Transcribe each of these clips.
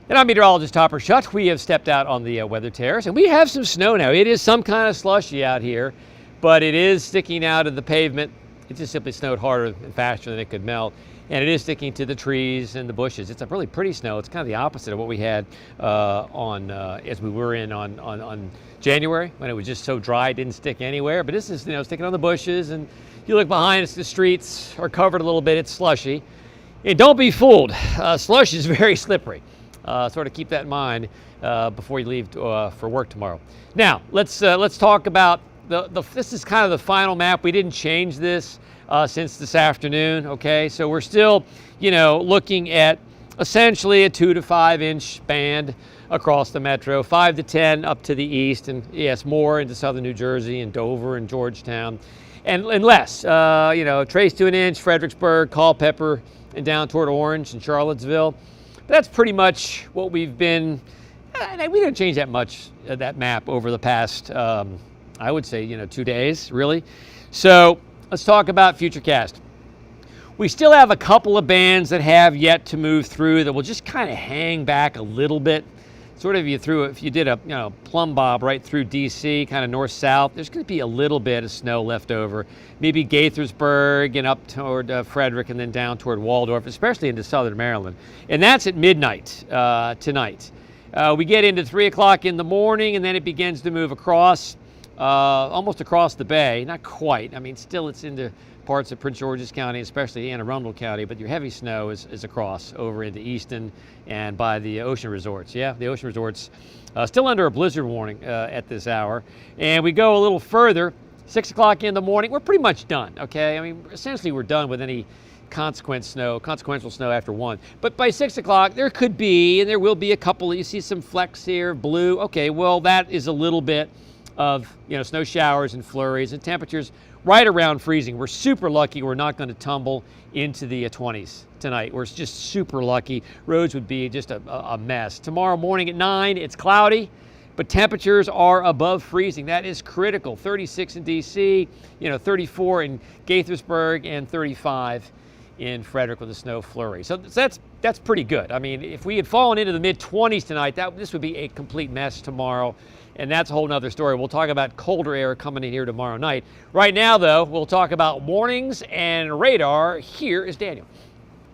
And I'm meteorologist Topper Schutt. We have stepped out on the weather terrace, and we have some snow now. It is some kind of slushy out here, but it is sticking out of the pavement. It just simply snowed harder and faster than it could melt, and it is sticking to the trees and the bushes. It's a really pretty snow. It's kind of the opposite of what we had as we were in on January, when it was just so dry it didn't stick anywhere. But this is sticking on the bushes, and you look behind us, the streets are covered a little bit. It's slushy. And don't be fooled. Slush is very slippery. Sort of keep that in mind before you leave for work tomorrow. Now, let's talk about this is kind of the final map. We didn't change this since this afternoon, okay? So we're still, looking at essentially a 2 to 5 inch band across the metro, 5 to 10 up to the east, and yes, more into southern New Jersey and Dover and Georgetown, and less, trace to an inch, Fredericksburg, Culpeper, and down toward Orange and Charlottesville. That's pretty much what we've been. We didn't change that much that map over the past, I would say, 2 days, really. So let's talk about Futurecast. We still have a couple of bands that have yet to move through that will just kind of hang back a little bit. Sort of if you did a plumb bob right through DC, kind of north-south, there's going to be a little bit of snow left over. Maybe Gaithersburg and up toward Frederick and then down toward Waldorf, especially into southern Maryland. And that's at midnight tonight. We get into 3 o'clock in the morning, and then it begins to move across, almost across the bay. Not quite. I mean, still it's into parts of Prince George's County, especially Anne Arundel County, but your heavy snow is across over into Easton and by the ocean resorts. Yeah, the ocean resorts still under a blizzard warning at this hour. And we go a little further, 6 o'clock in the morning, we're pretty much done, okay? I mean, essentially we're done with any consequential snow after 1. But by 6 o'clock, there could be, and there will be a couple, you see some flecks here, blue. Okay, well, that is a little bit of, snow showers and flurries and temperatures right around freezing. We're super lucky we're not going to tumble into the 20s tonight. We're just super lucky. Roads would be just a mess. Tomorrow morning at 9, it's cloudy, but temperatures are above freezing. That is critical. 36 in DC, 34 in Gaithersburg, and 35 in Frederick with a snow flurry. So that's pretty good. I mean, if we had fallen into the mid-20s tonight, this would be a complete mess tomorrow. And that's a whole nother story. We'll talk about colder air coming in here tomorrow night. Right now, though, we'll talk about warnings and radar. Here is Daniel.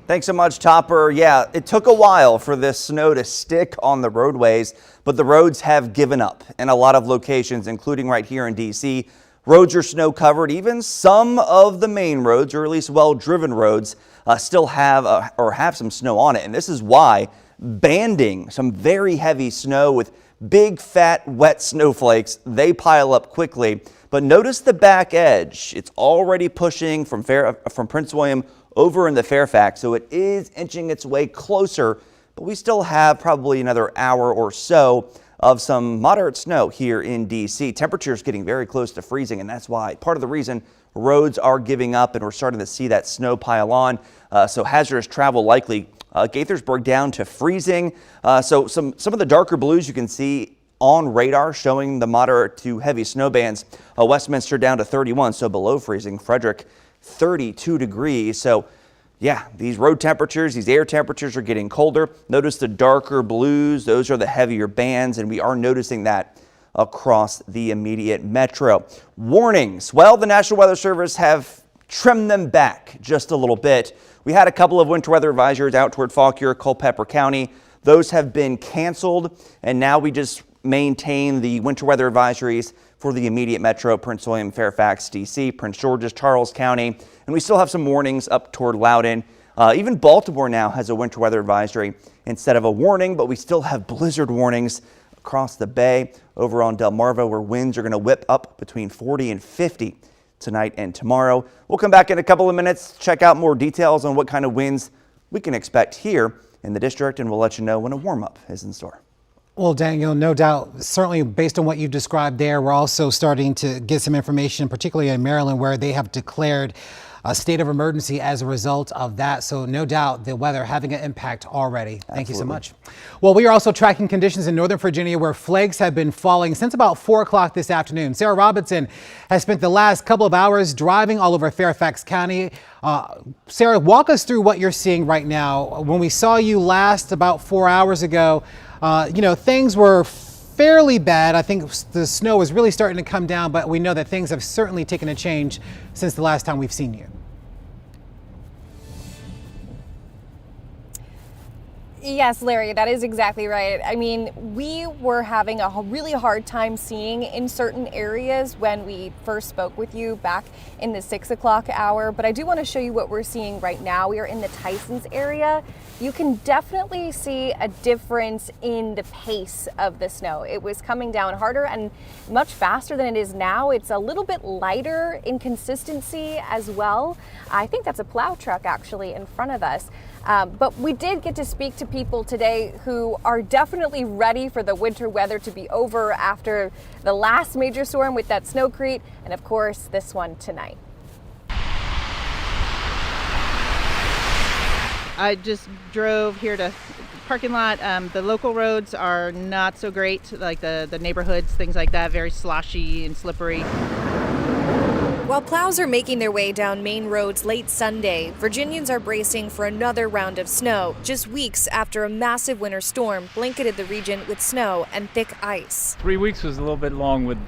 Thanks so much, Topper. Yeah, it took a while for this snow to stick on the roadways, but the roads have given up in a lot of locations, including right here in D.C. Roads are snow covered. Even some of the main roads, or at least well-driven roads, still have some snow on it. And this is why banding some very heavy snow with big, fat, wet snowflakes, they pile up quickly. But notice the back edge. It's already pushing from Prince William over into Fairfax, so it is inching its way closer. But we still have probably another hour or so of some moderate snow here in D.C. Temperatures getting very close to freezing, and that's why part of the reason roads are giving up and we're starting to see that snow pile on. So hazardous travel likely. Gaithersburg down to freezing. So some of the darker blues you can see on radar showing the moderate to heavy snow bands. Westminster down to 31, so below freezing. Frederick 32 degrees. So yeah, these road temperatures, these air temperatures are getting colder. Notice the darker blues. Those are the heavier bands, and we are noticing that across the immediate metro. Warnings. Well, the National Weather Service have trimmed them back just a little bit. We had a couple of winter weather advisories out toward Fauquier, Culpeper County. Those have been canceled, and now we just maintain the winter weather advisories for the immediate metro, Prince William, Fairfax, D.C., Prince George's, Charles County, and we still have some warnings up toward Loudoun. Even Baltimore now has a winter weather advisory instead of a warning, but we still have blizzard warnings across the bay. Over on Delmarva, where winds are going to whip up between 40 and 50 tonight and tomorrow. We'll come back in a couple of minutes, check out more details on what kind of winds we can expect here in the district, and we'll let you know when a warm-up is in store. Well, Daniel, no doubt, certainly based on what you described there, we're also starting to get some information, particularly in Maryland, where they have declared a state of emergency as a result of that. So no doubt the weather having an impact already. Thank you so much. Well, we are also tracking conditions in Northern Virginia where flakes have been falling since about 4 o'clock this afternoon. Sarah Robinson has spent the last couple of hours driving all over Fairfax County. Sarah, walk us through what you're seeing right now. When we saw you last about 4 hours ago, things were fairly bad. I think the snow was really starting to come down, but we know that things have certainly taken a change since the last time we've seen you. Yes, Larry, that is exactly right. I mean, we were having a really hard time seeing in certain areas when we first spoke with you back in the 6 o'clock hour, but I do want to show you what we're seeing right now. We are in the Tysons area. You can definitely see a difference in the pace of the snow. It was coming down harder and much faster than it is now. It's a little bit lighter in consistency as well. I think that's a plow truck actually in front of us. But we did get to speak to people today who are definitely ready for the winter weather to be over after the last major storm with that snowcrete, and of course this one tonight. I just drove here to parking lot. The local roads are not so great, like the neighborhoods, things like that, very sloshy and slippery. While plows are making their way down main roads late Sunday, Virginians are bracing for another round of snow, just weeks after a massive winter storm blanketed the region with snow and thick ice. 3 weeks was a little bit long with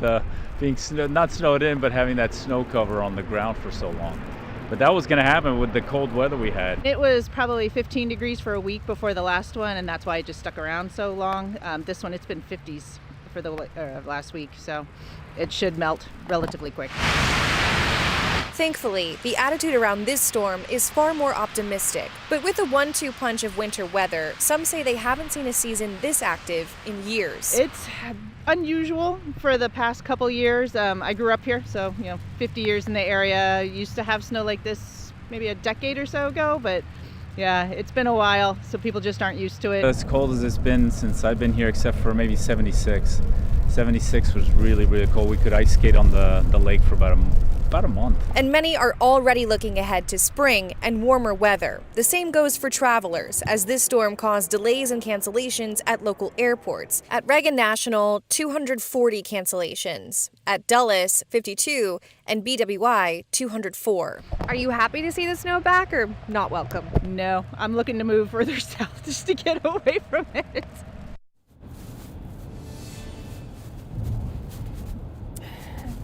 being not snowed in, but having that snow cover on the ground for so long. But that was going to happen with the cold weather we had. It was probably 15 degrees for a week before the last one, and that's why it just stuck around so long. This one, it's been 50s for the last week, so it should melt relatively quick. Thankfully, the attitude around this storm is far more optimistic. But with a 1-2 punch of winter weather, some say they haven't seen a season this active in years. It's unusual for the past couple years. I grew up here, so 50 years in the area. Used to have snow like this maybe a decade or so ago, but yeah, it's been a while, so people just aren't used to it. As cold as it's been since I've been here, except for maybe 76. 76 was really, really cold. We could ice skate on the lake for about a month. And many are already looking ahead to spring and warmer weather. The same goes for travelers, as this storm caused delays and cancellations at local airports. At Reagan National, 240 cancellations. At Dulles, 52, and BWI, 204. Are you happy to see the snow back or not welcome? No, I'm looking to move further south just to get away from it.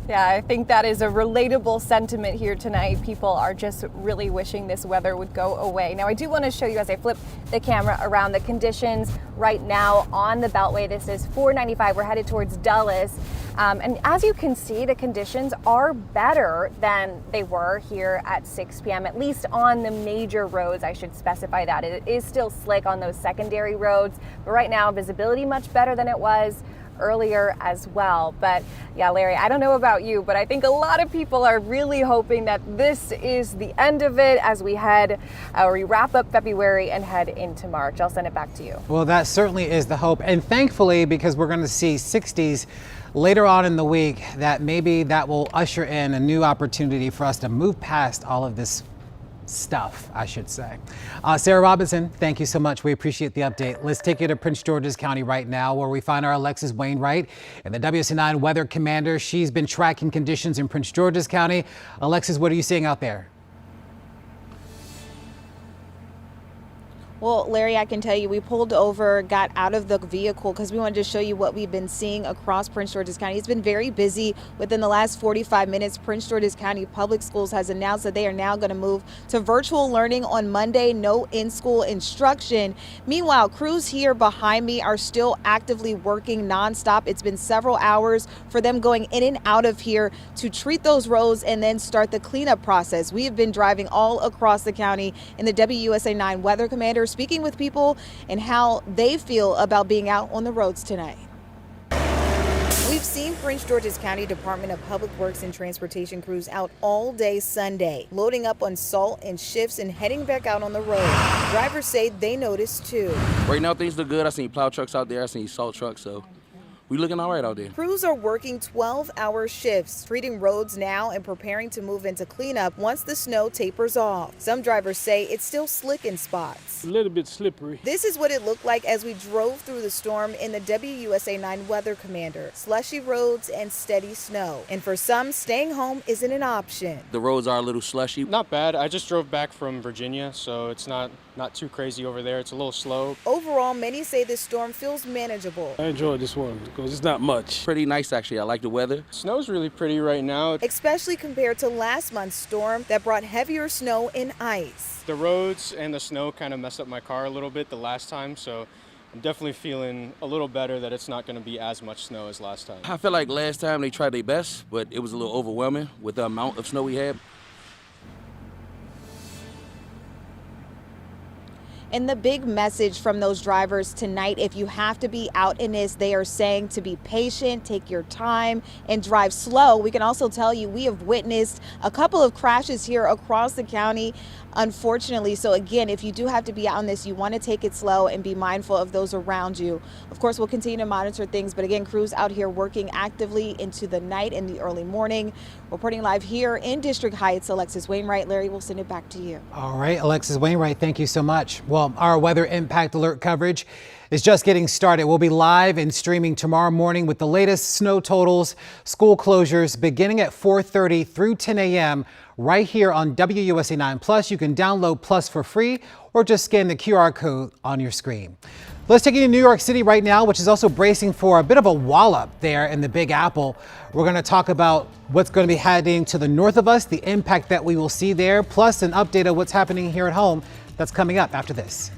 Yeah, I think that is a relatable sentiment here tonight. People are just really wishing this weather would go away. Now, I do want to show you as I flip the camera around the conditions right now on the Beltway. This is 495. We're headed towards Dulles. And as you can see, the conditions are better than they were here at 6 p.m., at least on the major roads. I should specify that. It is still slick on those secondary roads, but right now visibility much better than it was earlier as well. But yeah, Larry, I don't know about you, but I think a lot of people are really hoping that this is the end of it as we wrap up February and head into March. I'll send it back to you. Well, that certainly is the hope. And thankfully, because we're going to see 60s later on in the week, that maybe that will usher in a new opportunity for us to move past all of this stuff, I should say. Sarah Robinson, thank you so much. We appreciate the update. Let's take you to Prince George's County right now, where we find our Alexis Wainwright and the WUSA9 weather commander. She's been tracking conditions in Prince George's County. Alexis, what are you seeing out there? Well, Larry, I can tell you, we pulled over, got out of the vehicle because we wanted to show you what we've been seeing across Prince George's County. It's been very busy. Within the last 45 minutes, Prince George's County Public Schools has announced that they are now going to move to virtual learning on Monday, no in-school instruction. Meanwhile, crews here behind me are still actively working nonstop. It's been several hours for them going in and out of here to treat those roads and then start the cleanup process. We have been driving all across the county in the WUSA9 weather commander, speaking with people and how they feel about being out on the roads tonight. We've seen Prince George's County Department of Public Works and Transportation crews out all day Sunday, loading up on salt and shifts and heading back out on the road. Drivers say they noticed too. Right now things look good. I seen plow trucks out there. I seen salt trucks, so We looking all right out there. Crews are working 12-hour shifts, treating roads now and preparing to move into cleanup once the snow tapers off. Some drivers say it's still slick in spots. A little bit slippery. This is what it looked like as we drove through the storm in the WUSA9 Weather Commander. Slushy roads and steady snow. And for some, staying home isn't an option. The roads are a little slushy. Not bad. I just drove back from Virginia, so it's not too crazy over there. It's a little slow. Overall, many say this storm feels manageable. I enjoyed this one because it's not much. Pretty nice, actually. I like the weather. Snow's really pretty right now. Especially compared to last month's storm that brought heavier snow and ice. The roads and the snow kind of messed up my car a little bit the last time, so I'm definitely feeling a little better that it's not going to be as much snow as last time. I feel like last time they tried their best, but it was a little overwhelming with the amount of snow we had. And the big message from those drivers tonight, if you have to be out in this, they are saying to be patient, take your time, and drive slow. We can also tell you we have witnessed a couple of crashes here across the county, unfortunately. So again, if you do have to be out in this, you want to take it slow and be mindful of those around you. Of course, we'll continue to monitor things, but again, crews out here working actively into the night and the early morning. Reporting live here in District Heights, Alexis Wainwright. Larry, we'll send it back to you. All right, Alexis Wainwright, thank you so much. Well, our weather impact alert coverage is just getting started. We'll be live and streaming tomorrow morning with the latest snow totals, school closures beginning at 4:30 through 10 a.m. right here on WUSA9 Plus. You can download Plus for free or just scan the QR code on your screen. Let's take you to New York City right now, which is also bracing for a bit of a wallop there in the Big Apple. We're going to talk about what's going to be heading to the north of us, the impact that we will see there, plus an update of what's happening here at home. That's coming up after this.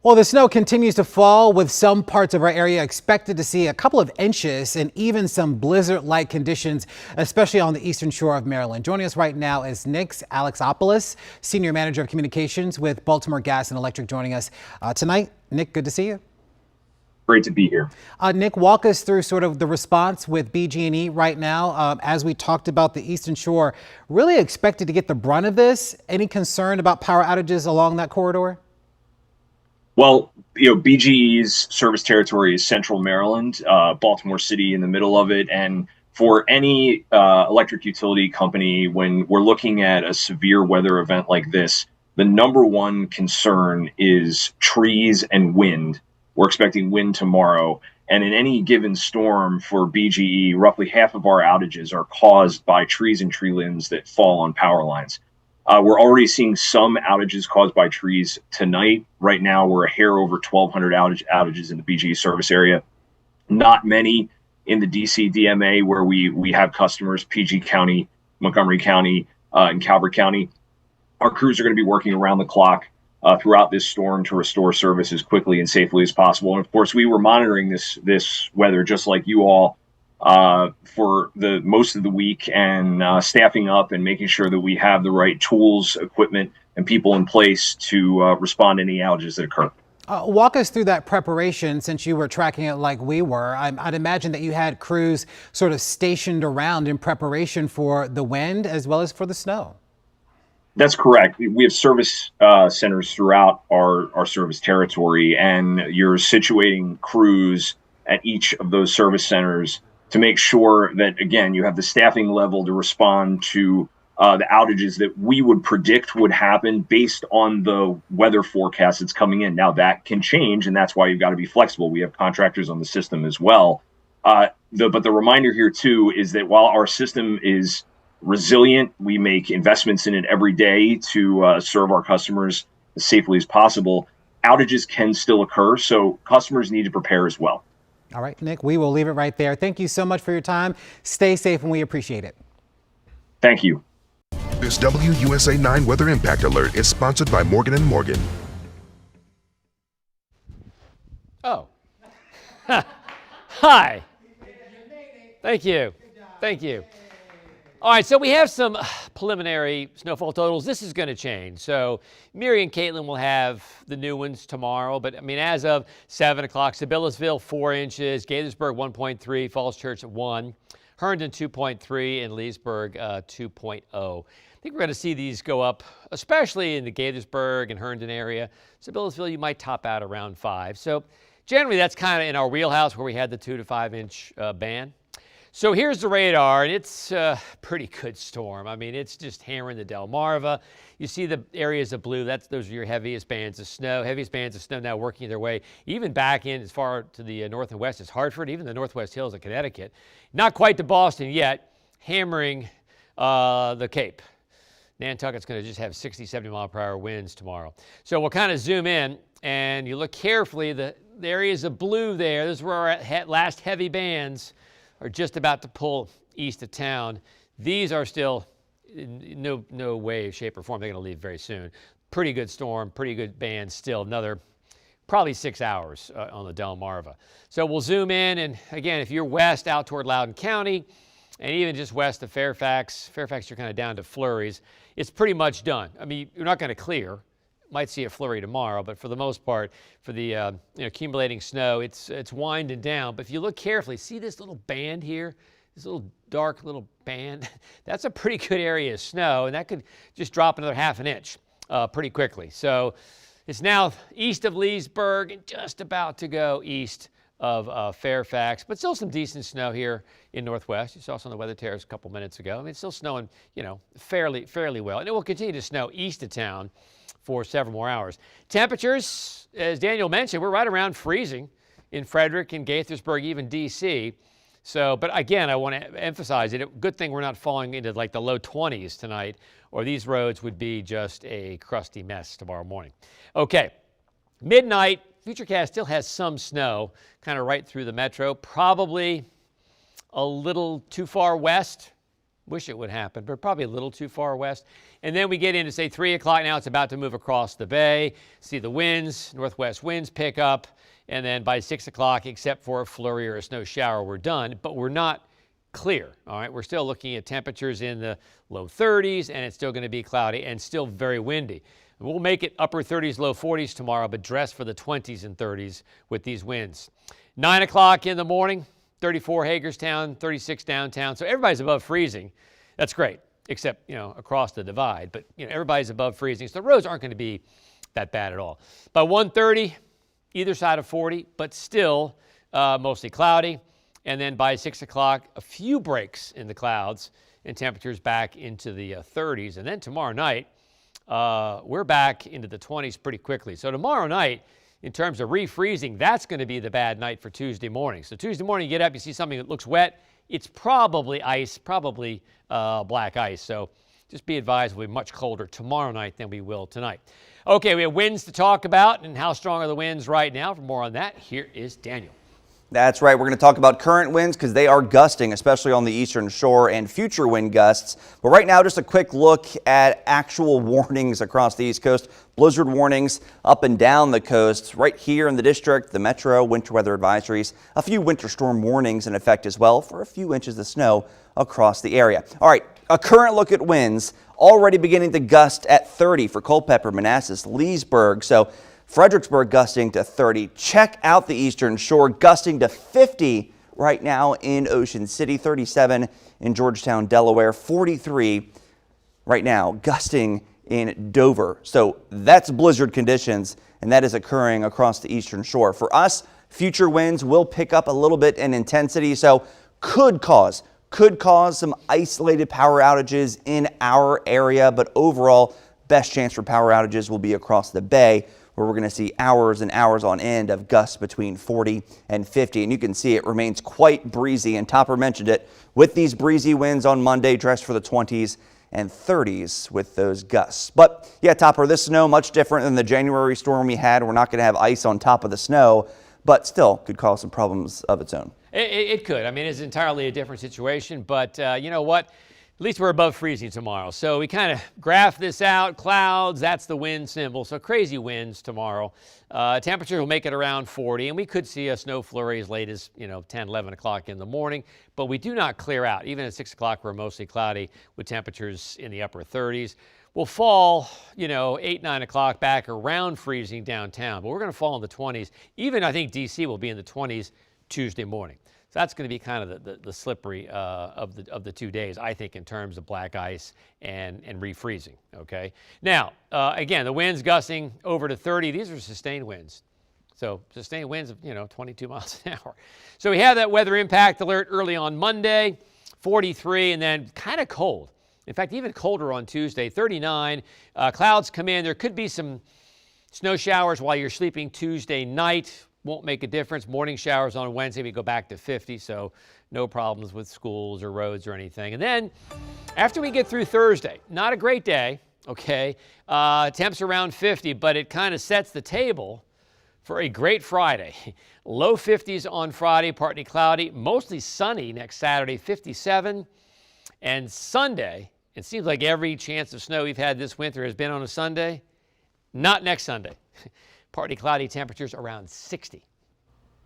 Well, the snow continues to fall, with some parts of our area expected to see a couple of inches and even some blizzard-like conditions, especially on the eastern shore of Maryland. Joining us right now is Nick Alexopoulos, Senior Manager of Communications with Baltimore Gas and Electric, joining us tonight. Nick, good to see you. Great to be here. Nick, walk us through sort of the response with BG&E right now. As we talked about, the Eastern Shore really expected to get the brunt of this. Any concern about power outages along that corridor? Well, BGE's service territory is Central Maryland, Baltimore City in the middle of it. And for any electric utility company, when we're looking at a severe weather event like this, the number one concern is trees and wind. We're expecting wind tomorrow. And in any given storm for BGE, roughly half of our outages are caused by trees and tree limbs that fall on power lines. We're already seeing some outages caused by trees tonight. Right now, we're a hair over 1,200 outages in the BGE service area. Not many in the DC DMA where we have customers, PG County, Montgomery County, and Calvert County. Our crews are going to be working around the clock throughout this storm to restore service as quickly and safely as possible. And of course, we were monitoring this weather just like you all for the most of the week, and staffing up and making sure that we have the right tools, equipment, and people in place to respond to any outages that occur. Walk us through that preparation, since you were tracking it like we were. I'd imagine that you had crews sort of stationed around in preparation for the wind as well as for the snow. That's correct. We have service centers throughout our service territory, and you're situating crews at each of those service centers to make sure that, again, you have the staffing level to respond to the outages that we would predict would happen based on the weather forecast that's coming in. Now, that can change, and that's why you've got to be flexible. We have contractors on the system as well. But the reminder here, too, is that while our system is resilient, we make investments in it every day to serve our customers as safely as possible. Outages can still occur, so customers need to prepare as well. All right, Nick, we will leave it right there. Thank you so much for your time. Stay safe, and we appreciate it. Thank you. This WUSA9 Weather Impact Alert is sponsored by Morgan & Morgan. Oh. Hi. Thank you. Thank you. All right, so we have some preliminary snowfall totals. This is going to change. So Mary and Caitlin will have the new ones tomorrow. But, I mean, as of 7 o'clock, Sabillesville, 4 inches, Gaithersburg, 1.3, Falls Church, 1, Herndon, 2.3, and Leesburg, 2.0. I think we're going to see these go up, especially in the Gaithersburg and Herndon area. Sabillesville, you might top out around 5. So generally, that's kind of in our wheelhouse where we had the 2 to 5 inch band. So here's the radar, and it's a pretty good storm. I mean, it's just hammering the Delmarva. You see the areas of blue, those are your heaviest bands of snow. Heaviest bands of snow now working their way even back in as far to the north and west as Hartford, even the Northwest Hills of Connecticut. Not quite to Boston yet, hammering the Cape. Nantucket's going to just have 60, 70 mile per hour winds tomorrow. So we'll kind of zoom in, and you look carefully, the areas of blue there, this is where our last heavy bands are just about to pull east of town. These are still in no way, shape, or form. They're going to leave very soon. Pretty good storm, pretty good band still. Another probably 6 hours on the Delmarva. So we'll zoom in, and again, if you're west out toward Loudoun County, and even just west of Fairfax, you're kind of down to flurries. It's pretty much done. I mean, you're not going to clear. Might see a flurry tomorrow, but for the most part, for the accumulating snow, it's winding down. But if you look carefully, see this little band here, this little dark little band? That's a pretty good area of snow, and that could just drop another ½ an inch pretty quickly. So it's now east of Leesburg and just about to go east of Fairfax, but still some decent snow here in Northwest. You saw some of the weather tariffs a couple minutes ago. I mean, it's still snowing, fairly well, and it will continue to snow east of town for several more hours. Temperatures, as Daniel mentioned, we're right around freezing in Frederick and Gaithersburg, even DC. So, but again, I want to emphasize it. Good thing we're not falling into like the low 20s tonight, or these roads would be just a crusty mess tomorrow morning. Okay, midnight, Futurecast still has some snow kind of right through the metro, probably a little too far west. Wish it would happen, but probably a little too far west. And then we get into, say, 3 o'clock now. It's about to move across the bay. See the winds, northwest winds pick up. And then by 6 o'clock, except for a flurry or a snow shower, we're done. But we're not clear, all right? We're still looking at temperatures in the low 30s, and it's still going to be cloudy and still very windy. We'll make it upper 30s, low 40s tomorrow, but dress for the 20s and 30s with these winds. 9 o'clock in the morning. 34 Hagerstown, 36 downtown. So everybody's above freezing. That's great, except, across the divide. But, everybody's above freezing. So the roads aren't going to be that bad at all. By 1:30, either side of 40, but still mostly cloudy. And then by 6 o'clock, a few breaks in the clouds and temperatures back into the 30s. And then tomorrow night, we're back into the 20s pretty quickly. So tomorrow night, in terms of refreezing, that's going to be the bad night for Tuesday morning. So Tuesday morning, you get up, you see something that looks wet. It's probably ice, probably black ice. So Just be advised we'll be much colder tomorrow night than we will tonight. Okay, we have winds to talk about and how strong are the winds right now. For more on that, here is Daniel. That's right. We're going to talk about current winds because they are gusting, especially on the eastern shore, and future wind gusts. But right now, just a quick look at actual warnings across the East Coast. Blizzard warnings up and down the coast. Right here in the district, the metro, winter weather advisories. A few winter storm warnings in effect as well for a few inches of snow across the area. All right, a current look at winds already beginning to gust at 30 for Culpeper, Manassas, Leesburg. So Fredericksburg gusting to 30. Check out the eastern shore, gusting to 50 right now in Ocean City, 37 in Georgetown, Delaware, 43 right now, gusting in Dover. So that's blizzard conditions, and that is occurring across the eastern shore. For us, future winds will pick up a little bit in intensity, so could cause some isolated power outages in our area, but overall, best chance for power outages will be across the bay, where we're going to see hours and hours on end of gusts between 40 and 50. And you can see it remains quite breezy. And Topper mentioned it, with these breezy winds on Monday, dress for the 20s and 30s with those gusts. But yeah, Topper, this snow much different than the January storm we had. We're not going to have ice on top of the snow, but still could cause some problems of its own. It could. I mean, it's entirely a different situation, but you know what? At least we're above freezing tomorrow. So we kind of graph this out. Clouds, that's the wind symbol. So crazy winds tomorrow. Temperatures will make it around 40, and we could see a snow flurry as late as 10, 11 o'clock in the morning. But we do not clear out. Even at 6 o'clock, we're mostly cloudy with temperatures in the upper 30s. We'll fall, 8, 9 o'clock back around freezing downtown. But we're going to fall in the 20s. Even I think D.C. will be in the 20s Tuesday morning. So that's going to be kind of the slippery of the 2 days, I think, in terms of black ice and refreezing. Okay. Now, again, the winds gusting over to 30. These are sustained winds. So sustained winds of 22 miles an hour. So we have that weather impact alert early on Monday, 43, and then kind of cold. In fact, even colder on Tuesday, 39. Clouds come in. There could be some snow showers while you're sleeping Tuesday night. Won't make a difference. Morning showers on Wednesday, we go back to 50, so no problems with schools or roads or anything. And then after we get through Thursday, not a great day, okay? Temps around 50, but it kind of sets the table for a great Friday. Low 50s on Friday, partly cloudy, mostly sunny next Saturday, 57. And Sunday, it seems like every chance of snow we've had this winter has been on a Sunday. Not next Sunday. Partly cloudy, temperatures around 60.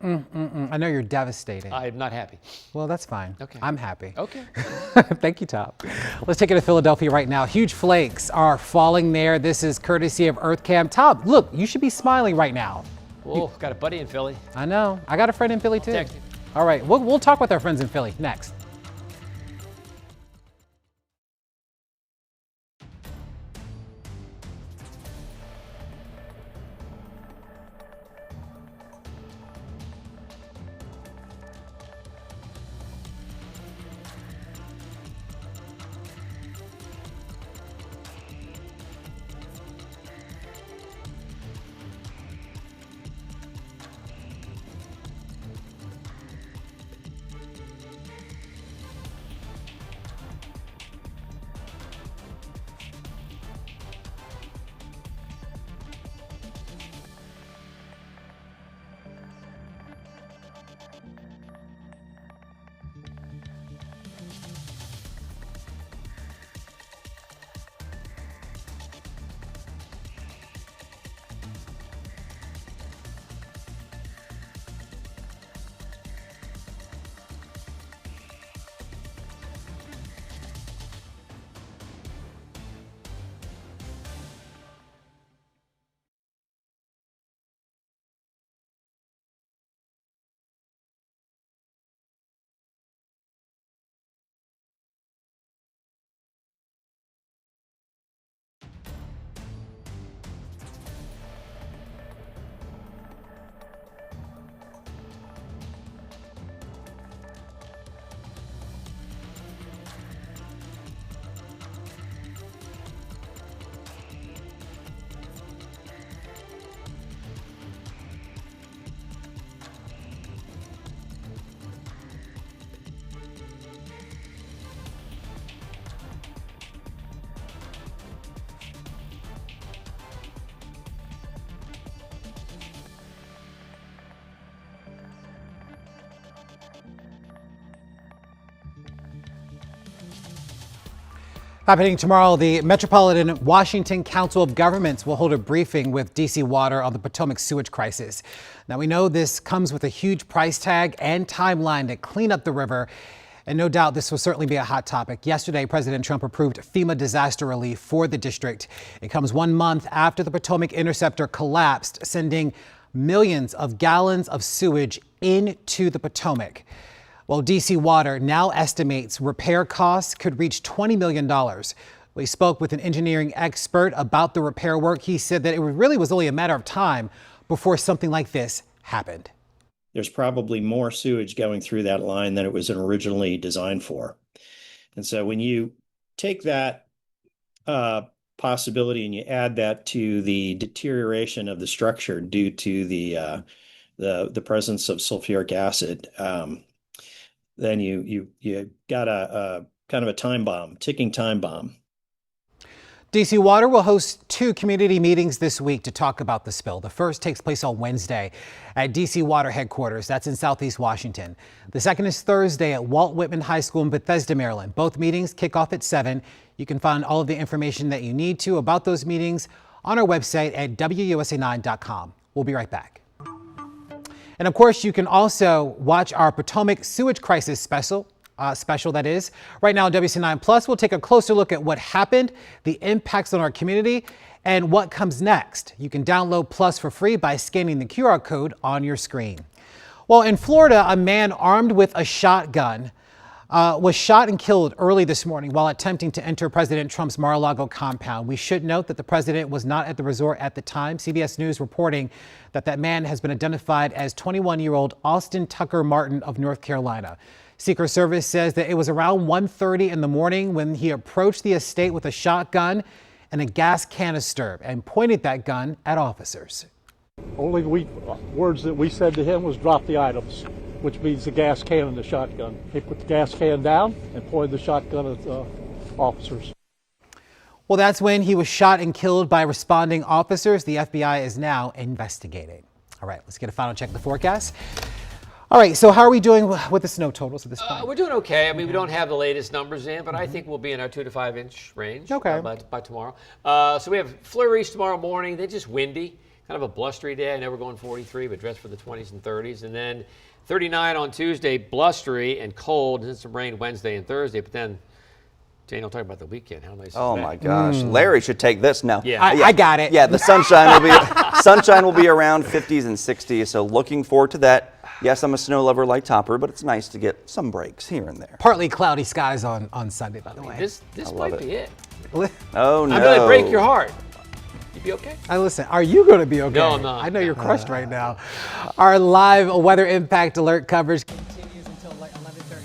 I know you're devastated. I'm not happy. Well, that's fine. Okay. I'm happy. Okay. Thank you, Top. Let's take it to Philadelphia right now. Huge flakes are falling there. This is courtesy of EarthCam. Top, look, you should be smiling right now. Whoa, got a buddy in Philly. I know. I got a friend in Philly, too. Text him. All right, we'll talk with our friends in Philly next. Happening tomorrow, the Metropolitan Washington Council of Governments will hold a briefing with DC Water on the Potomac sewage crisis. Now, we know this comes with a huge price tag and timeline to clean up the river. And no doubt this will certainly be a hot topic. Yesterday, President Trump approved FEMA disaster relief for the district. It comes 1 month after the Potomac Interceptor collapsed, sending millions of gallons of sewage into the Potomac. Well, DC Water now estimates repair costs could reach $20 million. We spoke with an engineering expert about the repair work. He said that it really was only a matter of time before something like this happened. There's probably more sewage going through that line than it was originally designed for. And so when you take that possibility and you add that to the deterioration of the structure due to the presence of sulfuric acid, then you got a kind of a time bomb, ticking time bomb. DC Water will host 2 community meetings this week to talk about the spill. The first takes place on Wednesday at DC Water headquarters. That's in Southeast Washington. The second is Thursday at Walt Whitman High School in Bethesda, Maryland. Both meetings kick off at 7. You can find all of the information that you need to about those meetings on our website at WUSA9.com. We'll be right back. And of course, you can also watch our Potomac sewage crisis special that is. Right now on WUSA9 Plus, we'll take a closer look at what happened, the impacts on our community, and what comes next. You can download Plus for free by scanning the QR code on your screen. Well, in Florida, a man armed with a shotgun was shot and killed early this morning while attempting to enter President Trump's Mar-a-Lago compound. We should note that the president was not at the resort at the time. CBS News reporting that man has been identified as 21-year-old Austin Tucker Martin of North Carolina. Secret Service says that it was around 1:30 in the morning when he approached the estate with a shotgun and a gas canister and pointed that gun at officers. Only words that we said to him was drop the items, which means the gas can and the shotgun. He put the gas can down and pointed the shotgun at the officers. Well, that's when he was shot and killed by responding officers. The FBI is now investigating. All right, let's get a final check of the forecast. All right, so how are we doing with the snow totals at this point? We're doing okay. I mean, we don't have the latest numbers in, but I think we'll be in our 2 to 5 inch range by tomorrow. So we have flurries tomorrow morning. They're just windy, kind of a blustery day. I know we're going 43, but dress for the 20s and 30s. And then 39 on Tuesday, blustery and cold, and some rain Wednesday and Thursday. But then Jane will talk about the weekend. How nice is that? Oh my gosh, Larry should take this now. Yeah. I got it. Yeah, the sunshine will be around 50s and 60s. So looking forward to that. Yes, I'm a snow lover like Topper, but it's nice to get some breaks here and there. Partly cloudy skies on Sunday, by the way. This might be it. Oh no! I'm gonna break your heart. You be okay? Listen, are you going to be okay? No, I'm not. I know you're crushed right now. Our live weather impact alert coverage continues until like 11:30.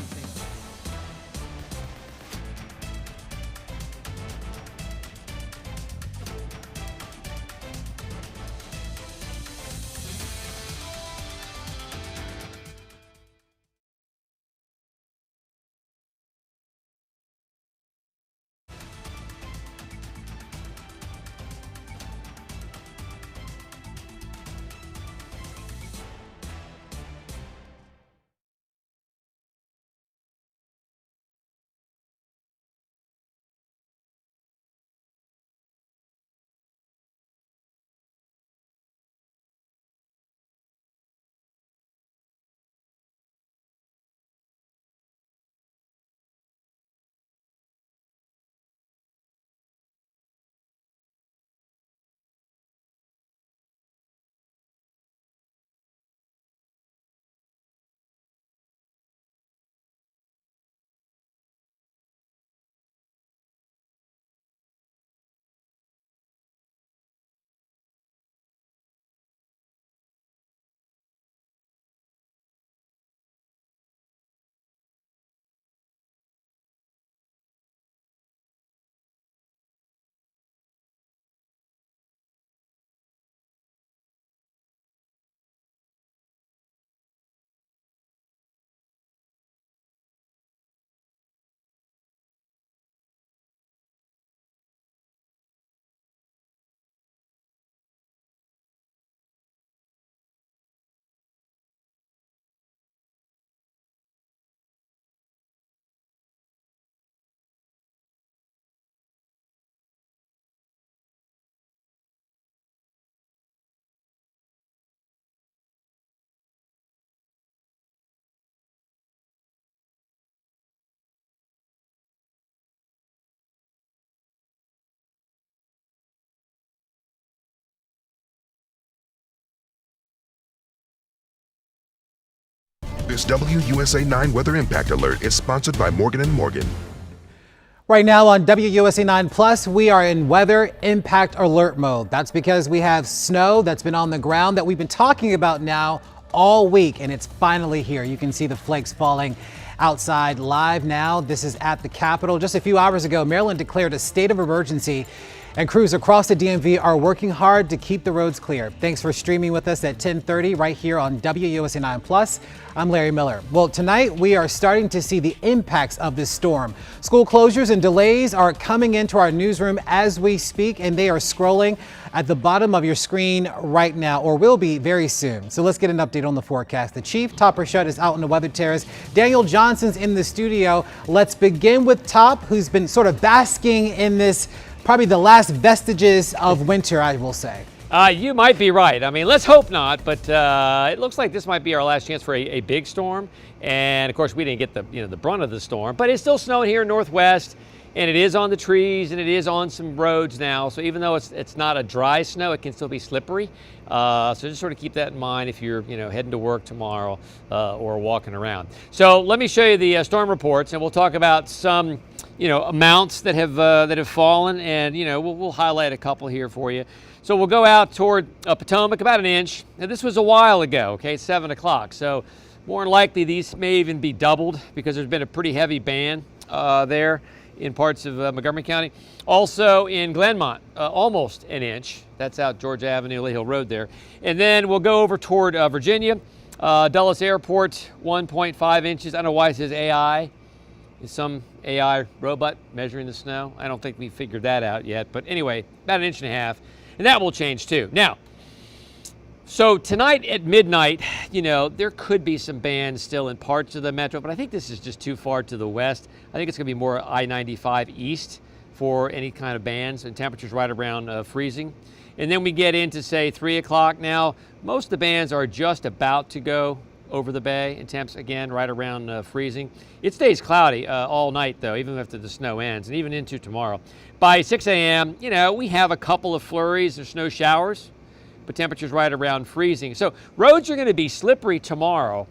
This WUSA9 Weather Impact Alert is sponsored by Morgan & Morgan. Right now on WUSA 9 Plus, we are in weather impact alert mode. That's because we have snow that's been on the ground that we've been talking about now all week, and it's finally here. You can see the flakes falling outside live now. This is at the Capitol. Just a few hours ago, Maryland declared a state of emergency, and crews across the DMV are working hard to keep the roads clear. Thanks for streaming with us at 10:30 right here on WUSA 9 Plus. I'm Larry Miller. Well, tonight we are starting to see the impacts of this storm. School closures and delays are coming into our newsroom as we speak, and they are scrolling at the bottom of your screen right now, or will be very soon. So let's get an update on the forecast. The chief, Topper Shutt, is out in the weather terrace. Daniel Johnson's in the studio. Let's begin with Top, who's been sort of basking in this, probably the last vestiges of winter, I will say. You might be right. I mean, let's hope not, but it looks like this might be our last chance for a big storm. And of course, we didn't get the brunt of the storm, but it's still snowing here in Northwest, and it is on the trees, and it is on some roads now. So even though it's not a dry snow, it can still be slippery. So just sort of keep that in mind if you're heading to work tomorrow or walking around. So let me show you the storm reports, and we'll talk about some amounts that have fallen, and we'll highlight a couple here for you. So we'll go out toward Potomac, about an inch. Now this was a while ago, okay, 7 o'clock. So more than likely these may even be doubled because there's been a pretty heavy band there in parts of Montgomery County. Also in Glenmont, almost an inch. That's out Georgia Avenue, Lee Hill Road there. And then we'll go over toward Virginia. Dulles Airport, 1.5 inches. I don't know why it says AI. Is some AI robot measuring the snow? I don't think we figured that out yet. But anyway, about 1.5 inches. And that will change too. Now, so tonight at midnight, there could be some bands still in parts of the metro, but I think this is just too far to the west. I think it's going to be more I-95 east for any kind of bands, and temperatures right around freezing. And then we get into, say, 3 o'clock now. Most of the bands are just about to go over the bay, and temps, again, right around freezing. It stays cloudy all night, though, even after the snow ends, and even into tomorrow. By 6 a.m., we have a couple of flurries or snow showers, but temperatures right around freezing. So roads are going to be slippery tomorrow,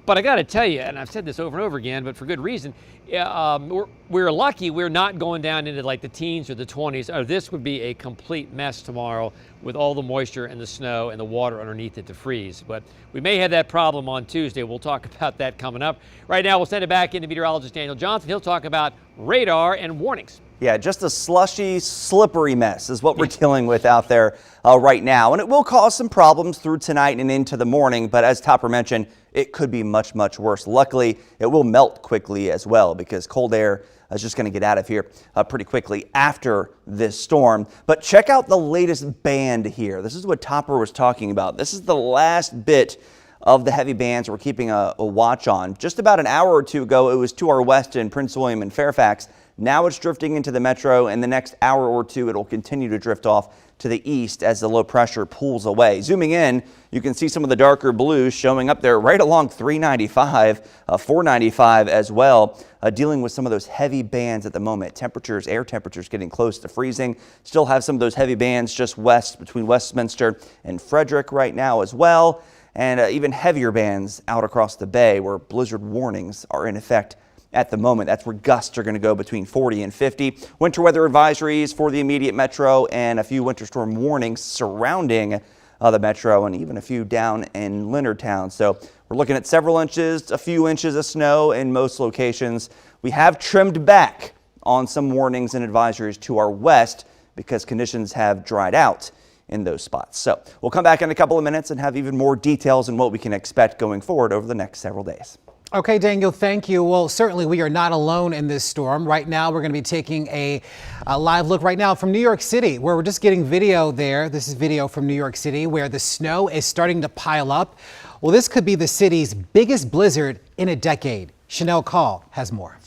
but I got to tell you, and I've said this over and over again, but for good reason, we're lucky we're not going down into like the teens or the 20s, or this would be a complete mess tomorrow with all the moisture and the snow and the water underneath it to freeze. But we may have that problem on Tuesday. We'll talk about that coming up. Right now, we'll send it back into meteorologist Daniel Johnson. He'll talk about radar and warnings. Yeah, just a slushy, slippery mess is what we're dealing with out there right now. And it will cause some problems through tonight and into the morning. But as Topper mentioned, it could be much, much worse. Luckily, it will melt quickly as well because cold air is just going to get out of here pretty quickly after this storm. But check out the latest band here. This is what Topper was talking about. This is the last bit of the heavy bands we're keeping a watch on. Just about an hour or two ago, it was to our west in Prince William and Fairfax. Now it's drifting into the metro, and the next hour or two it'll continue to drift off to the east as the low pressure pulls away. Zooming in, you can see some of the darker blues showing up there right along 395, 495 as well, dealing with some of those heavy bands at the moment. Air temperatures getting close to freezing. Still have some of those heavy bands just west between Westminster and Frederick right now as well, and even heavier bands out across the bay where blizzard warnings are in effect at the moment. That's where gusts are going to go between 40 and 50. Winter weather advisories for the immediate metro and a few winter storm warnings surrounding the metro and even a few down in Leonardtown. So we're looking at several inches, a few inches of snow in most locations. We have trimmed back on some warnings and advisories to our west because conditions have dried out in those spots. So we'll come back in a couple of minutes and have even more details on what we can expect going forward over the next several days. Okay, Daniel, thank you. Well, certainly we are not alone in this storm. Right now, we're going to be taking a live look right now from New York City, where we're just getting video there. This is video from New York City, where the snow is starting to pile up. Well, this could be the city's biggest blizzard in a decade. Chanel Call has more.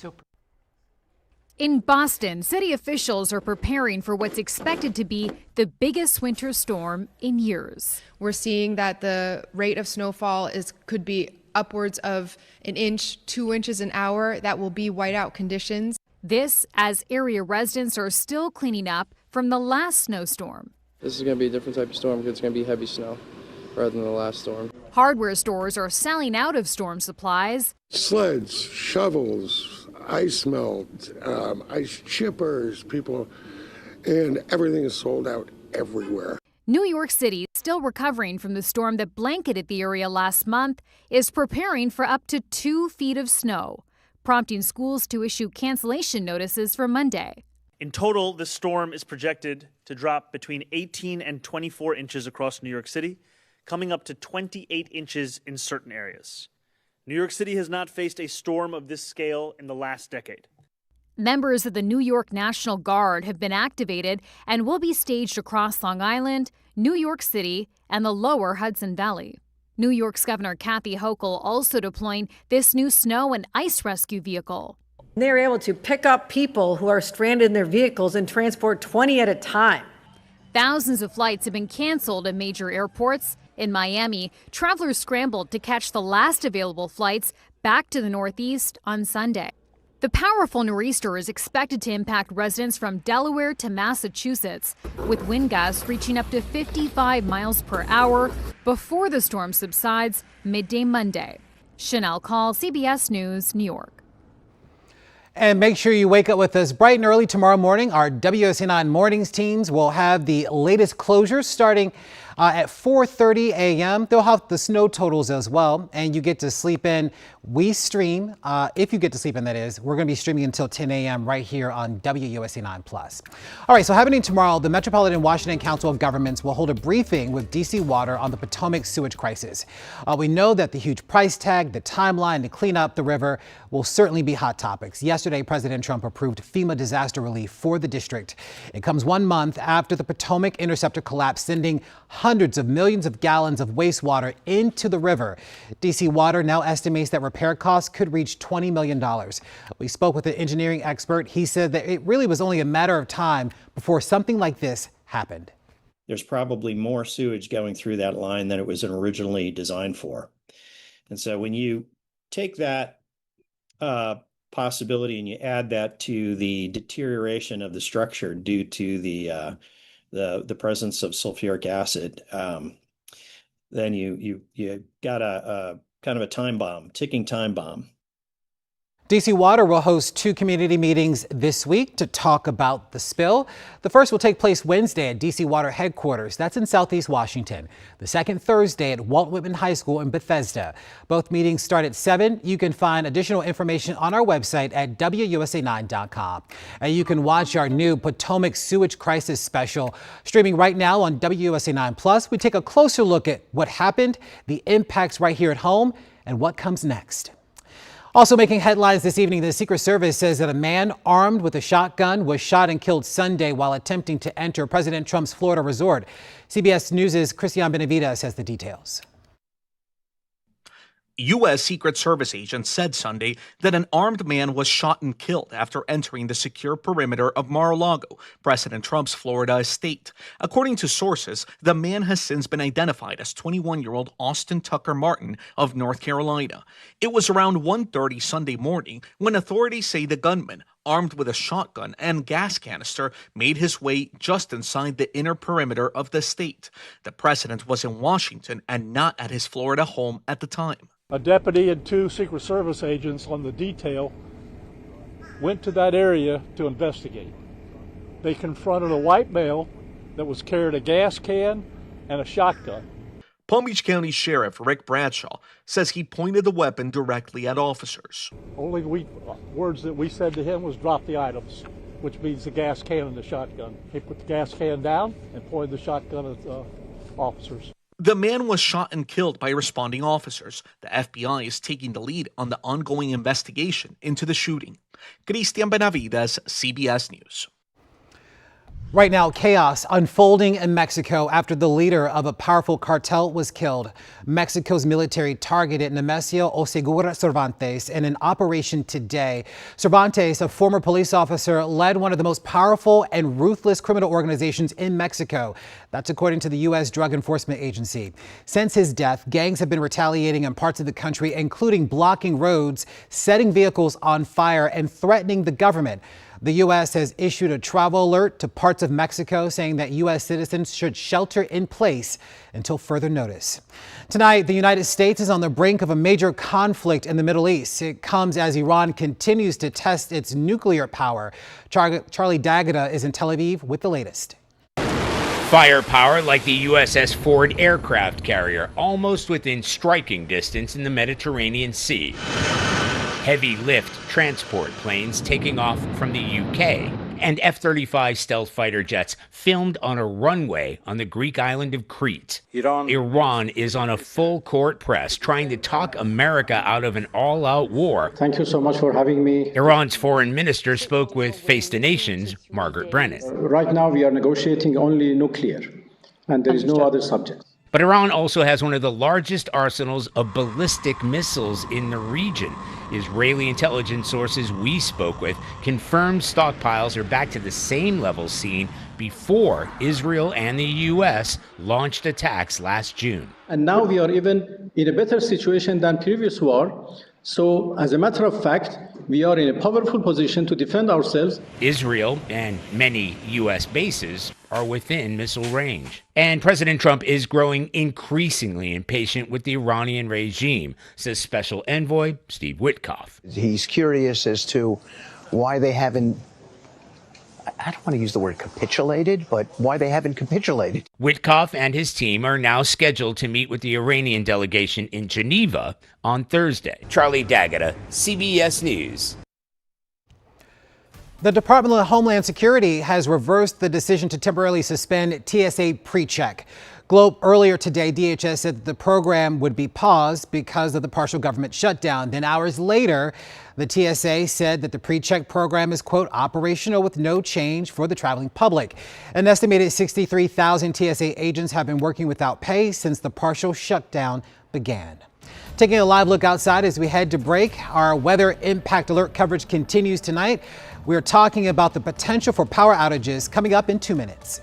In Boston, city officials are preparing for what's expected to be the biggest winter storm in years. We're seeing that the rate of snowfall could be upwards of 1 inch, 2 inches an hour. That will be whiteout conditions. This as area residents are still cleaning up from the last snowstorm. This is going to be a different type of storm because it's going to be heavy snow. rather than the last storm. Hardware stores are selling out of storm supplies. Sleds, shovels, ice melt, ice chippers, and everything is sold out everywhere. New York City, still recovering from the storm that blanketed the area last month, is preparing for up to 2 feet of snow, prompting schools to issue cancellation notices for Monday. In total, the storm is projected to drop between 18 and 24 inches across New York City, coming up to 28 inches in certain areas. New York City has not faced a storm of this scale in the last decade. Members of the New York National Guard have been activated and will be staged across Long Island, New York City, and the lower Hudson Valley. New York's Governor Kathy Hochul also deploying this new snow and ice rescue vehicle. They're able to pick up people who are stranded in their vehicles and transport 20 at a time. Thousands of flights have been canceled at major airports. In Miami, travelers scrambled to catch the last available flights back to the Northeast on Sunday. The powerful nor'easter is expected to impact residents from Delaware to Massachusetts, with wind gusts reaching up to 55 miles per hour before the storm subsides midday Monday. Chanel Call, CBS News, New York. And make sure you wake up with us bright and early tomorrow morning. Our WUSA9 mornings teams will have the latest closures starting at 4:30 a.m. They'll have the snow totals as well, and you get to sleep in. We stream, if you get to sleep in, that is. We're going to be streaming until 10 a.m. right here on WUSA9+. All right, so happening tomorrow, the Metropolitan Washington Council of Governments will hold a briefing with D.C. Water on the Potomac sewage crisis. We know that the huge price tag, the timeline to clean up the river will certainly be hot topics. Yesterday, President Trump approved FEMA disaster relief for the district. It comes 1 month after the Potomac interceptor collapse, sending hundreds of millions of gallons of wastewater into the river. D.C. Water now estimates that repair costs could reach $20 million. We spoke with an engineering expert. He said that it really was only a matter of time before something like this happened. There's probably more sewage going through that line than it was originally designed for. And so when you take that possibility and you add that to the deterioration of the structure due to the presence of sulfuric acid, then you got a kind of a time bomb, ticking time bomb. D.C. Water will host 2 community meetings this week to talk about the spill. The first will take place Wednesday at D.C. Water headquarters. That's in Southeast Washington. The second Thursday at Walt Whitman High School in Bethesda. Both meetings start at 7. You can find additional information on our website at WUSA9.com. And you can watch our new Potomac Sewage Crisis special streaming right now on WUSA9+. We take a closer look at what happened, the impacts right here at home, and what comes next. Also making headlines this evening, the Secret Service says that a man armed with a shotgun was shot and killed Sunday while attempting to enter President Trump's Florida resort. CBS News' Christian Benavides has the details. U.S. Secret Service agents said Sunday that an armed man was shot and killed after entering the secure perimeter of Mar-a-Lago, President Trump's Florida estate. According to sources, the man has since been identified as 21-year-old Austin Tucker Martin of North Carolina. It was around 1:30 Sunday morning when authorities say the gunman, armed with a shotgun and gas canister, made his way just inside the inner perimeter of the state. The president was in Washington and not at his Florida home at the time. A deputy and 2 Secret Service agents on the detail went to that area to investigate. They confronted a white male that was carrying a gas can and a shotgun. Palm Beach County Sheriff Rick Bradshaw says he pointed the weapon directly at officers. Only words that we said to him was drop the items, which means the gas can and the shotgun. He put the gas can down and pointed the shotgun at officers. The man was shot and killed by responding officers. The FBI is taking the lead on the ongoing investigation into the shooting. Christian Benavides, CBS News. Right now, chaos unfolding in Mexico after the leader of a powerful cartel was killed. Mexico's military targeted Nemesio Oseguera Cervantes in an operation today. Cervantes, a former police officer, led one of the most powerful and ruthless criminal organizations in Mexico. That's according to the U.S. Drug Enforcement Agency. Since his death, gangs have been retaliating in parts of the country, including blocking roads, setting vehicles on fire, and threatening the government. The U.S. has issued a travel alert to parts of Mexico, saying that U.S. citizens should shelter in place until further notice. Tonight, the United States is on the brink of a major conflict in the Middle East. It comes as Iran continues to test its nuclear power. Charlie D'Agata is in Tel Aviv with the latest. Firepower like the USS Ford aircraft carrier, almost within striking distance in the Mediterranean Sea. Heavy lift transport planes taking off from the UK, and F-35 stealth fighter jets filmed on a runway on the Greek island of Crete. Iran is on a full court press trying to talk America out of an all-out war. Thank you so much for having me. Iran's foreign minister spoke with Face the Nation's Margaret Brennan. Right now we are negotiating only nuclear, and there is no other subject. But Iran also has one of the largest arsenals of ballistic missiles in the region. Israeli intelligence sources we spoke with confirmed stockpiles are back to the same levels seen before Israel and the U.S. launched attacks last June. And now we are even in a better situation than previous war. So as a matter of fact, we are in a powerful position to defend ourselves. Israel and many U.S. bases are within missile range. And President Trump is growing increasingly impatient with the Iranian regime, says Special Envoy Steve Witkoff. He's curious as to why they haven't, I don't want to use the word capitulated, but why they haven't capitulated. Witkoff and his team are now scheduled to meet with the Iranian delegation in Geneva on Thursday. Charlie D'Agata, CBS News. The Department of Homeland Security has reversed the decision to temporarily suspend TSA PreCheck. Globe earlier today, DHS said that the program would be paused because of the partial government shutdown. Then hours later, the TSA said that the PreCheck program is, quote, operational with no change for the traveling public. An estimated 63,000 TSA agents have been working without pay since the partial shutdown began. Taking a live look outside as we head to break, our weather impact alert coverage continues tonight. We're talking about the potential for power outages coming up in 2 minutes.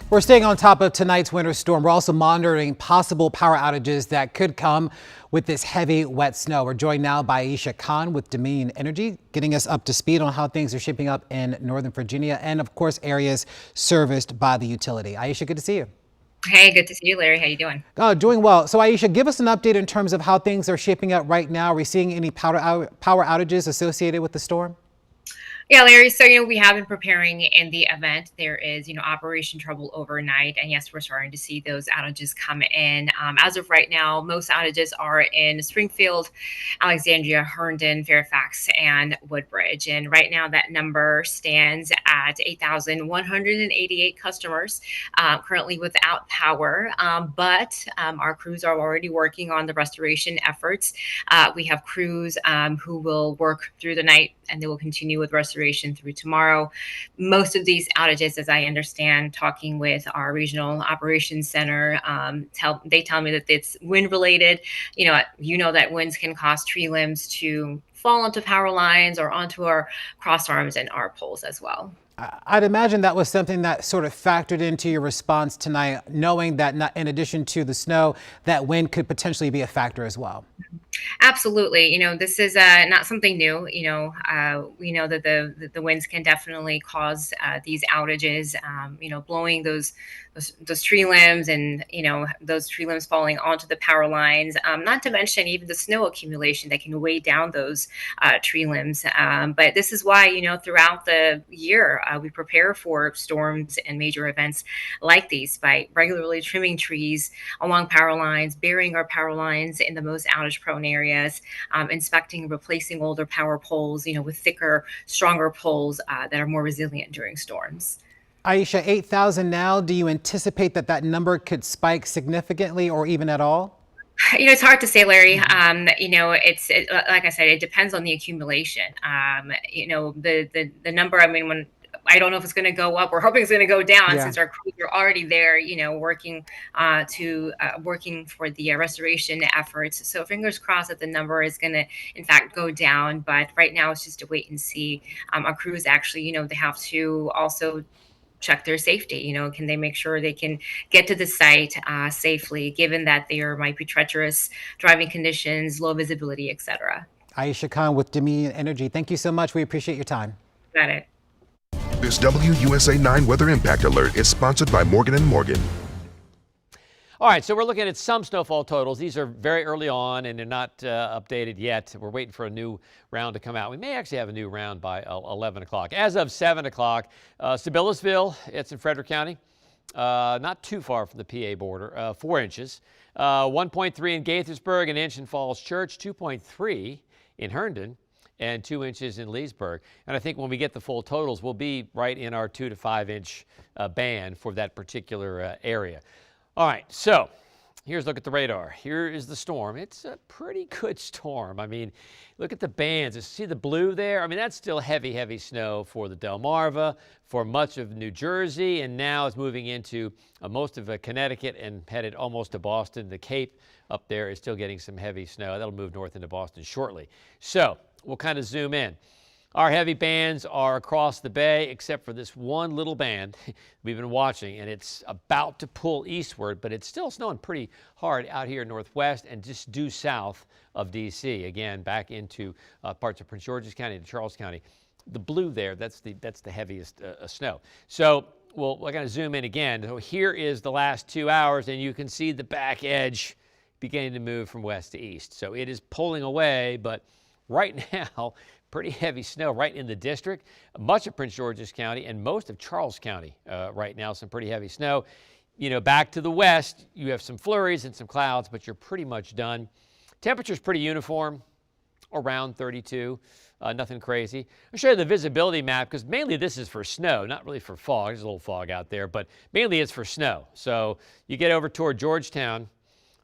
We're staying on top of tonight's winter storm. We're also monitoring possible power outages that could come with this heavy, wet snow. We're joined now by Aisha Khan with Dominion Energy, getting us up to speed on how things are shaping up in Northern Virginia and, of course, areas serviced by the utility. Aisha, good to see you. Hey, good to see you, Larry. How you doing? Doing well. So, Aisha, give us an update in terms of how things are shaping up right now. Are we seeing any power outages associated with the storm? Yeah, Larry. So, we have been preparing in the event there is, Operation Trouble overnight. And yes, we're starting to see those outages come in. As of right now, most outages are in Springfield, Alexandria, Herndon, Fairfax, and Woodbridge. And right now, that number stands at 8,188 customers currently without power. But our crews are already working on the restoration efforts. We have crews who will work through the night, and they will continue with restoration through tomorrow. Most of these outages, as I understand, talking with our regional operations center, they tell me that it's wind related. That winds can cause tree limbs to fall onto power lines or onto our cross arms and our poles as well. I'd imagine that was something that sort of factored into your response tonight, knowing that in addition to the snow, that wind could potentially be a factor as well. Absolutely. This is not something new. We know that the winds can definitely cause these outages. Blowing those tree limbs and those tree limbs falling onto the power lines. Not to mention even the snow accumulation that can weigh down those tree limbs. But this is why throughout the year we prepare for storms and major events like these by regularly trimming trees along power lines, burying our power lines in the most outage-prone areas, inspecting and replacing older power poles, with thicker, stronger poles that are more resilient during storms. Aisha, 8,000 now. Do you anticipate that number could spike significantly or even at all? It's hard to say, Larry. It's like I said, it depends on the accumulation. The number. I mean, when I don't know if it's going to go up. We're hoping it's going to go down since our crews are already there, working for the restoration efforts. So fingers crossed that the number is going to, in fact, go down. But right now, it's just a wait and see. Our crews actually, they have to also check their safety. Can they make sure they can get to the site safely, given that there might be treacherous driving conditions, low visibility, etc. Aisha Khan with Dominion Energy. Thank you so much. We appreciate your time. Got it. This WUSA9 Weather Impact Alert is sponsored by Morgan & Morgan. All right, so we're looking at some snowfall totals. These are very early on, and they're not updated yet. We're waiting for a new round to come out. We may actually have a new round by 11 o'clock. As of 7 o'clock, Stabilisville, it's in Frederick County, not too far from the PA border, 4 inches. 1.3 in Gaithersburg, an inch in Falls Church, 2.3 in Herndon, and 2 inches in Leesburg. And I think when we get the full totals, we'll be right in our 2 to 5 inch band for that particular area. All right, so here's a look at the radar. Here is the storm. It's a pretty good storm. I mean, look at the bands. See the blue there? I mean, that's still heavy, heavy snow for the Delmarva, for much of New Jersey, and now it's moving into most of Connecticut and headed almost to Boston. The Cape up there is still getting some heavy snow. That'll move north into Boston shortly. So we'll kind of zoom in. Our heavy bands are across the bay, except for this one little band we've been watching, and it's about to pull eastward, but it's still snowing pretty hard out here northwest and just due south of D.C. Again, back into parts of Prince George's County and Charles County. The blue there, that's the heaviest snow. So we're going to zoom in again. So here is the last 2 hours, and you can see the back edge beginning to move from west to east. So it is pulling away, but right now, pretty heavy snow right in the district. Much of Prince George's County and most of Charles County right now, some pretty heavy snow. Back to the west, you have some flurries and some clouds, but you're pretty much done. Temperature's pretty uniform, around 32, nothing crazy. I'll show you the visibility map because mainly this is for snow, not really for fog. There's a little fog out there, but mainly it's for snow. So you get over toward Georgetown,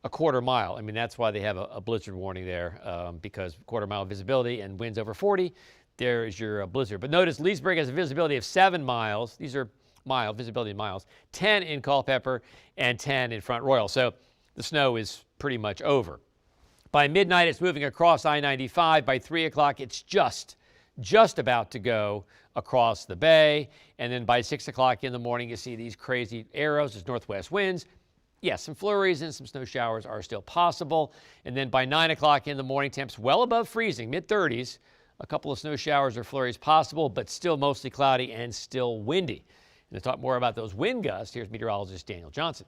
a quarter mile. I mean, that's why they have a blizzard warning there because quarter mile visibility and winds over 40, there is your blizzard. But notice Leesburg has a visibility of 7 miles. These are visibility miles, 10 in Culpeper and 10 in Front Royal. So the snow is pretty much over. By midnight, it's moving across I-95. By 3 o'clock, it's just about to go across the bay. And then by 6 o'clock in the morning, you see these crazy arrows, there's northwest winds. Yes, some flurries and some snow showers are still possible. And then by 9 o'clock in the morning, temps well above freezing, mid-30s. A couple of snow showers or flurries possible, but still mostly cloudy and still windy. And to talk more about those wind gusts, here's meteorologist Daniel Johnson.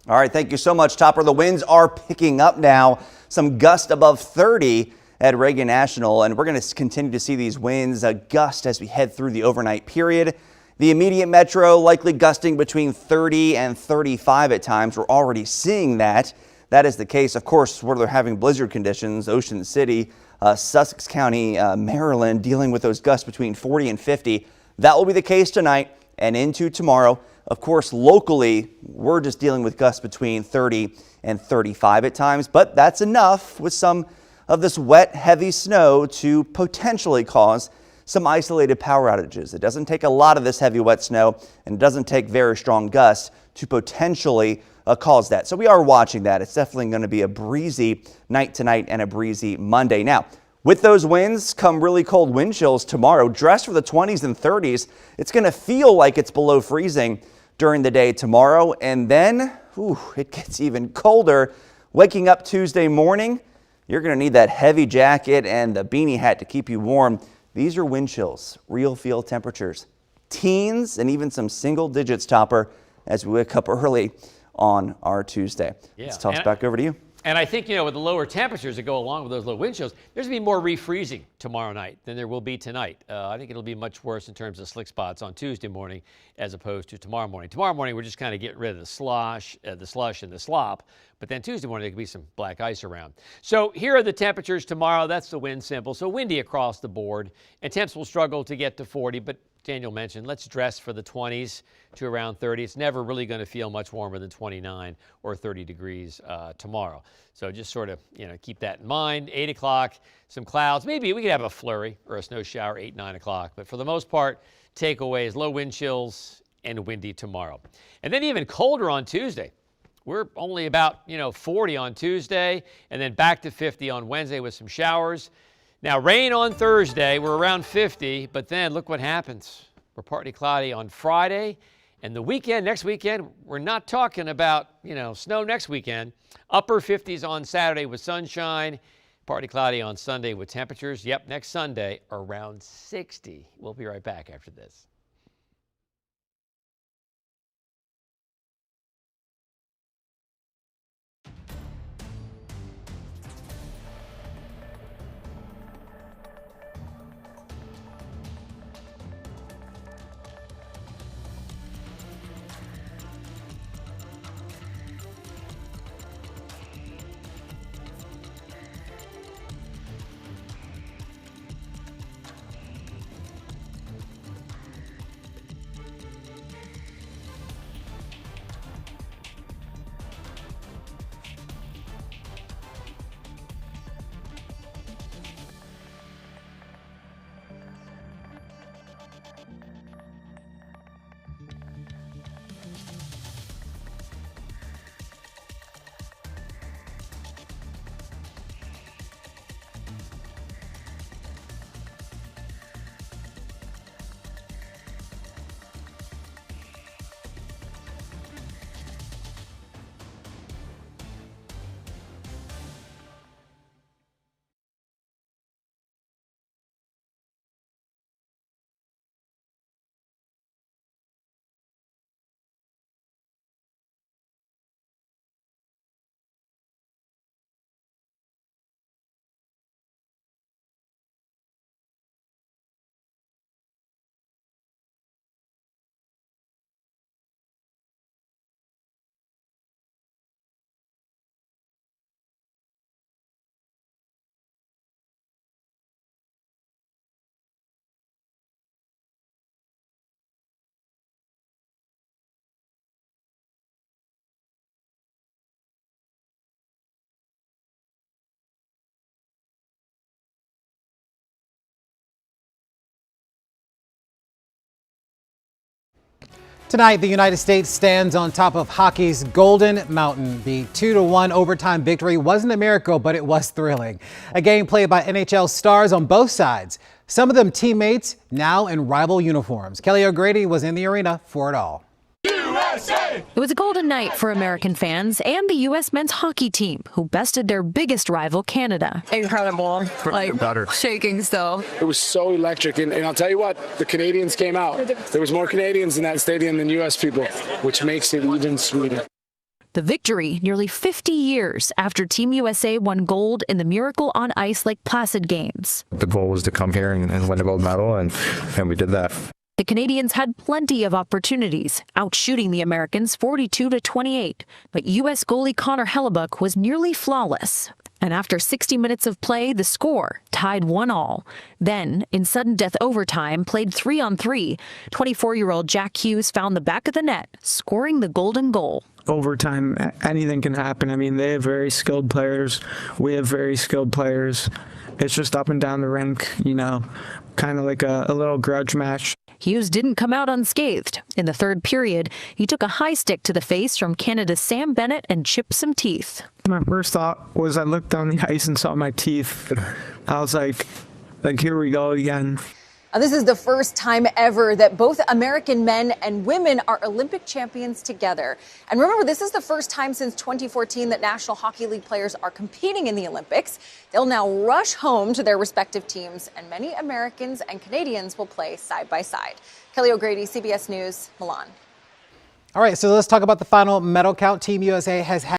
All right, thank you so much, Topper. The winds are picking up now. Some gusts above 30 at Reagan National, and we're going to continue to see these winds gust as we head through the overnight period. The immediate metro likely gusting between 30 and 35 at times. We're already seeing that. That is the case, of course, where they're having blizzard conditions. Ocean City, Sussex County, Maryland, dealing with those gusts between 40 and 50. That will be the case tonight and into tomorrow. Of course, locally, we're just dealing with gusts between 30 and 35 at times, but that's enough with some of this wet, heavy snow to potentially cause some isolated power outages. It doesn't take a lot of this heavy, wet snow, and it doesn't take very strong gusts to potentially cause that. So we are watching that. It's definitely going to be a breezy night tonight and a breezy Monday. Now, with those winds come really cold wind chills tomorrow. Dress for the 20s and 30s. It's going to feel like it's below freezing during the day tomorrow, and then it gets even colder. Waking up Tuesday morning, you're going to need that heavy jacket and the beanie hat to keep you warm. These are wind chills, real field temperatures, teens and even some single digits topper as we wake up early on our Tuesday. Yeah. Let's toss back over to you. And I think, with the lower temperatures that go along with those low wind chills, there's going to be more refreezing tomorrow night than there will be tonight. I think it'll be much worse in terms of slick spots on Tuesday morning as opposed to tomorrow morning. Tomorrow morning, we're just kind of getting rid of the slush and the slop. But then Tuesday morning, there could be some black ice around. So here are the temperatures tomorrow. That's the wind symbol. So windy across the board. And temps will struggle to get to 40. But Daniel mentioned, let's dress for the 20s to around 30. It's never really going to feel much warmer than 29 or 30 degrees tomorrow. So just sort of, keep that in mind. 8 o'clock, some clouds. Maybe we could have a flurry or a snow shower 8, 9 o'clock. But for the most part, takeaways, low wind chills and windy tomorrow. And then even colder on Tuesday. We're only about, 40 on Tuesday and then back to 50 on Wednesday with some showers. Now, rain on Thursday, we're around 50, but then look what happens. We're partly cloudy on Friday, and the weekend, next weekend, we're not talking about, snow next weekend. Upper 50s on Saturday with sunshine, partly cloudy on Sunday with temperatures. Yep, next Sunday, around 60. We'll be right back after this. Tonight, the United States stands on top of hockey's Golden Mountain. The 2-1 overtime victory wasn't a miracle, but it was thrilling. A game played by NHL stars on both sides. Some of them teammates, now in rival uniforms. Kelly O'Grady was in the arena for it all. It was a golden night for American fans and the U.S. men's hockey team, who bested their biggest rival, Canada. Incredible. Shaking still. It was so electric, and I'll tell you what, the Canadians came out. There was more Canadians in that stadium than U.S. people, which makes it even sweeter. The victory nearly 50 years after Team USA won gold in the Miracle on Ice Lake Placid Games. The goal was to come here and win a gold medal, and we did that. The Canadians had plenty of opportunities, outshooting the Americans 42-28, but U.S. goalie Connor Hellebuck was nearly flawless. And after 60 minutes of play, the score tied 1-1. Then, in sudden death overtime, played 3-on-3, 24-year-old Jack Hughes found the back of the net, scoring the golden goal. Overtime, anything can happen. I mean, they have very skilled players. We have very skilled players. It's just up and down the rink, you know, kind of like a little grudge match. Hughes didn't come out unscathed. In the third period, he took a high stick to the face from Canada's Sam Bennett and chipped some teeth. My first thought was I looked down the ice and saw my teeth. I was like, here we go again. This is the first time ever that both American men and women are Olympic champions together. And remember, this is the first time since 2014 that National Hockey League players are competing in the Olympics. They'll now rush home to their respective teams, and many Americans and Canadians will play side by side. Kelly O'Grady, CBS News, Milan. All right, so let's talk about the final medal count. Team USA has had